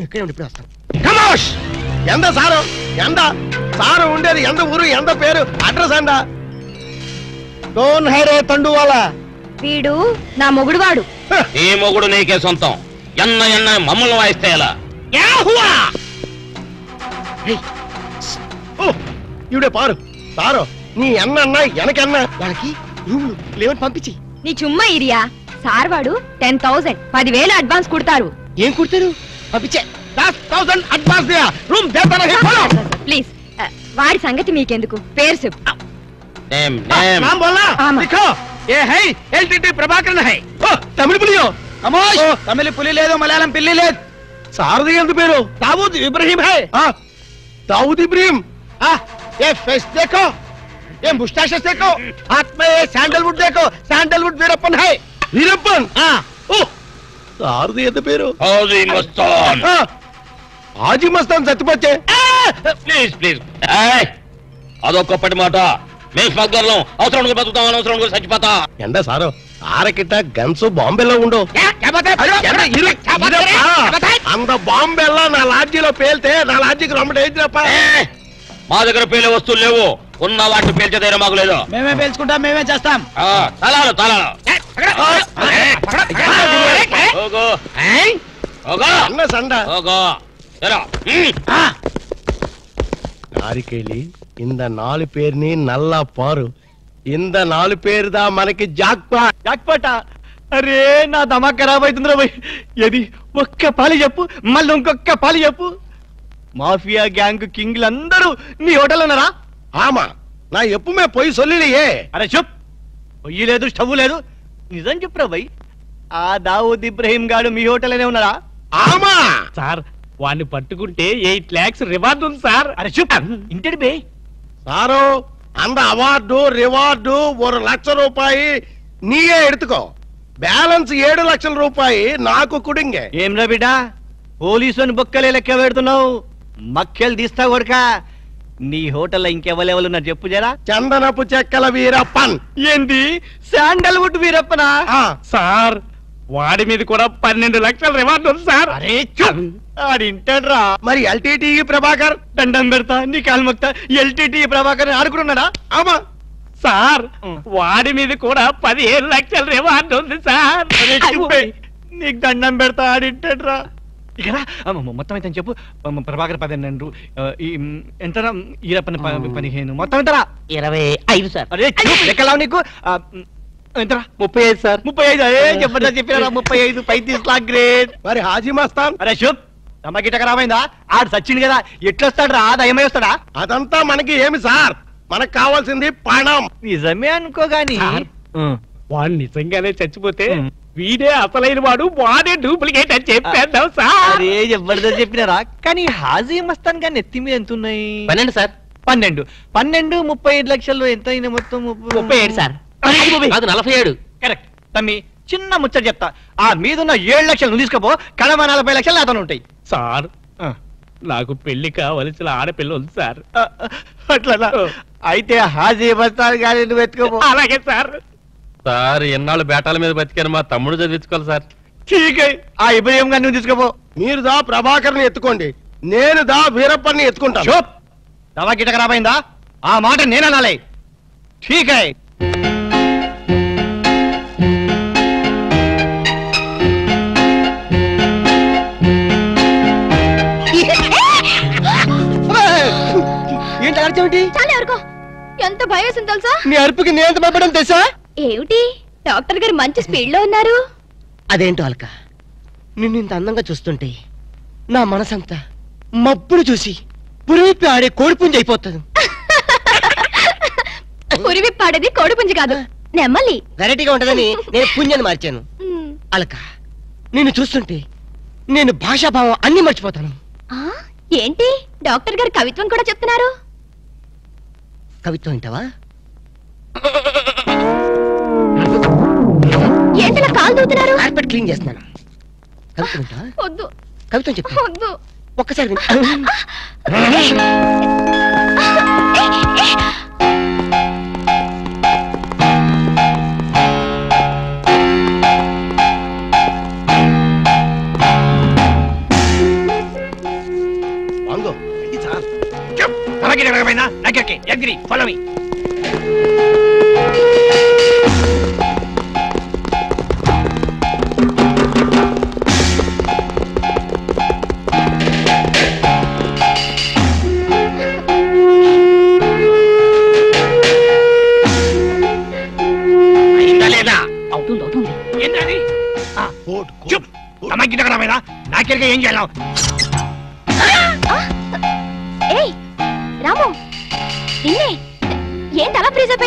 ఇక్కడే ఉండి ఇప్పుడు వస్తాను. కమోష్! ఎంత సారు ఎంత సారు ఉండేది ఎంత ఊరు ఎంత పేరు అడ్రస్ అందా డోన్ హైరే తండువాలా వీడు నా మొగుడు వాడు. నీ మొగుడు నీకే సొంతం. ఎన్న ఎన్న మమ్మల్ని వాయిస్తే ఎలా? ఇవిడే పారు సారు నీ అన్న వెనకన్నా వాళ్ళకి రూములు లేవని పంపించి. నీ చుమ్మా ఇరియా సార్ వాడు 10,000 10,000 అడ్వాన్స్ కుడతారు. ఏం కుడతారు? పంపించే 10,000 అడ్వాన్స్ రూమ్ ప్లీజ్ వాడి సంగతి మీకెందుకు, పేరు చెప్పు. नाम बोलना लिखो ये है एलटीटी प्रभाकर है तमिल पुलियो कमोश तमिल पुली లేదు మలయాళం పిల్లి లేదు సారది ఎంత పేరు दाऊद इब्राहिम है दाऊद इब्राहिम ये फेस देखो ये मुस्टैच देखो हाथ में ये सैंडलवुड देखो सैंडलवुड वीरप्पन है वीरप्पन ओ సారది ఎంత పేరు హాజీ మస్తాన్. హాజీ మస్తాన్ సత్యపచ్చే ప్లీజ్ ప్లీజ్ అదొక్కప్పటి మాట. మేము స్మగ్లర్లం. అవసరం బతుకుతాం, అనవసరం చచ్చిపోతా. ఎండ సారు ఆరకిట్ట గన్స్ బాంబేలో ఉండు అంత బాంబేలో నా లాడ్జీలో పేల్తే నా లాడ్జీకి రమ్మటేప్ప. మా దగ్గర పేలే వస్తువులు లేవు. ఉన్న వాటిని పేల్చే ధైర్యం మాకు లేదు. మేమే పేల్చుకుంటాం, మేమే చేస్తాం. తలాలు తలాలు நாரிக்கேலி இந்த 4 பேர் நீ நல்லா பாரு. இந்த 4 பேர் தான் మనకి జాక్పాట్. జాక్పాటా? అరే నా దమా ఖరాబ్ అవుతుందిరా భయ్. ఏది ఒక్క పాలి చెప్పు, మళ్ళీ ఇంకొక్క పాలి చెప్పు. మాఫియా గ్యాంగ్ కింగ్లందరూ నీ హోటల్ ఉన్నారా? ఆమా నా ఎప్పుమే పోయి సొల్లియే. అరే చెప్, పొయ్యి లేదు స్టవ్ లేదు, నిజం చెప్పురా భయ్. ఆ దావూద్ ఇబ్రాహిం గాడు మీ హోటల్లోనే ఉన్నారా? ఆమా సార్ వాడిని పట్టుకుంటే 8 lakhs రివార్డు ఉంది సార్. అరే చెప్ ఇంటి బే సారు அந்த అవార్డు రివార్డు 1 లక్ష రూపాయి నీయే ఎడుతుకో. బ్యాలెన్స్ 7 లక్షల రూపాయి నాకు కుడింగే. ఏం రా బిడ్డ పోలీసుని బొక్కలే లెక్క పెడుతున్నావు? మక్కలు తీస్తా కొడక. నీ హోటల్లో ఇంకెవరెవరున్నారు చెప్పు జరా. చందనపు చెక్కల వీరప్పన్. ఏంది శాండల్వుడ్ వీరప్పనా? సార్ వాడి మీద కూడా 12 లక్షల రివార్డు ఉంది సార్. అరే ఆడింటాడ్రా. మరి ఎల్టీటీ ప్రభాకర్ దండం పెడతా నీ కాలు మొక్తా. ఎల్టీటీ ప్రభాకర్ ఆడుకున్నాడా? ఆమా సార్ వాడి మీద కూడా 15 లక్షల రివార్డు ఉంది సార్. నీకు దండం పెడతా ఆడింటాడ్రా. ఇక్కడ మొత్తం అయితే చెప్పు. ప్రభాకర్ 12, ఎంత ఈరప్పని 15, మొత్తం ఎంతరా? 25 సార్. అరే లెక్కలా నీకు ఎంతరా? 35 సార్. 35 అరే చెప్పండి చెప్పినా 35 35 లాక్ గ్రేట్. మరి హాజీ మస్తాన్? అరే శుభ్ నమ్మకిట ఖరాబైందా? ఆడు సచ్చింది కదా, ఎట్లొస్తాడు రా? దయమై వస్తాడా? అదంతా మనకి ఏమి సార్, మనకు కావాల్సింది పణం. నిజమే అనుకోగాని వాడు నిజంగానే చచ్చిపోతే వీడే అసలైన వాడు, వాడే డూప్లికేట్ అని చెప్పేద్దాం సార్. అరే జబర్దస్త్ చెప్పినారా? కానీ హాజీ మస్తాన్ గాని ఎత్తి మీద ఎంత ఉన్నాయి? 12 సార్. 12 35 లక్షలు ఎంత అయినా మొత్తం? 37 సార్. అది 47. కరెక్ట్. తమ్మి చిన్న ముచ్చట చెప్తా. ఆ మీదున్న 7 లక్షలు నువ్వు తీసుకోపో, కడమ 40 లక్షలు నాతో ఉంటాయి సార్. నాకు పెళ్లి కావలసిన ఆడపిల్ల ఉంది సార్. అట్లా అయితే హాజీ మస్తాన్ గాని నువ్వు ఎత్తుకోపో. అలాగే సార్. సార్ ఎన్నాళ్ళు బేటాల మీద బతికాను, మా తమ్ముడు చదివించుకోవాలి సార్. ఠీక్. ఆ ఇబ్రాహిం గారిని నువ్వు తీసుకోపో. మీరు దా ప్రభాకర్ ని ఎత్తుకోండి, నేను దా వీరప్పని ఎత్తుకుంటాను. షోప్ దవా గిట ఖరాబైందా? ఆ మాట నేననాలే. ఠీక్. ఏంటి అర్థమేంటి? చాలా ఎవరికో ఎంత భయం వేసింది తెలుసా? నీ అరుపుకి నేను ఎంత భయపడడం తెలుసా? ఏమిటి డాక్టర్ గారు మంచి స్పీడ్ లో ఉన్నారు? అదేంటో అల్క, నిన్ను ఇంత అందంగా చూస్తుంటే నా మనసంతా మబ్బులు చూసి పురివిప్పి ఆడే కోడిపుంజి అయిపోతుంది. పురివిప్పాడేది కోడిపుంజి కాదు, నెమ్మలి. వెరైటీగా ఉంటదని నేను పుంజని మార్చాను. అల్క, నిన్ను చూస్తుంటే నేను భాషాభావం అన్ని మర్చిపోతాను. ఏంటి డాక్టర్ గారు కవిత్వం కూడా చెప్తున్నారు? కవిత్వం వింటావా? ఏంటలా కాలు దూతున్నారు? కార్పెట్ క్లీన్ చేస్తున్నాను. కవిత్వం వింటావా? వద్దు. కవిత్వం చెప్పు. వద్దు. ఒక్కసారి విను. వాంగో ఇది సార్ అలాగే ఎడగమైనా నాకెక్కి ఎగ్రి ఫాలో మీ ఏంటది చూప్ అమ్మాయి ఎడగమైనా నాకెళ్ళి ఏం చేయాలి ఏయ్ రాము నిన్నే ఏంటి అలా ఫ్రీజ్ అయిపోయి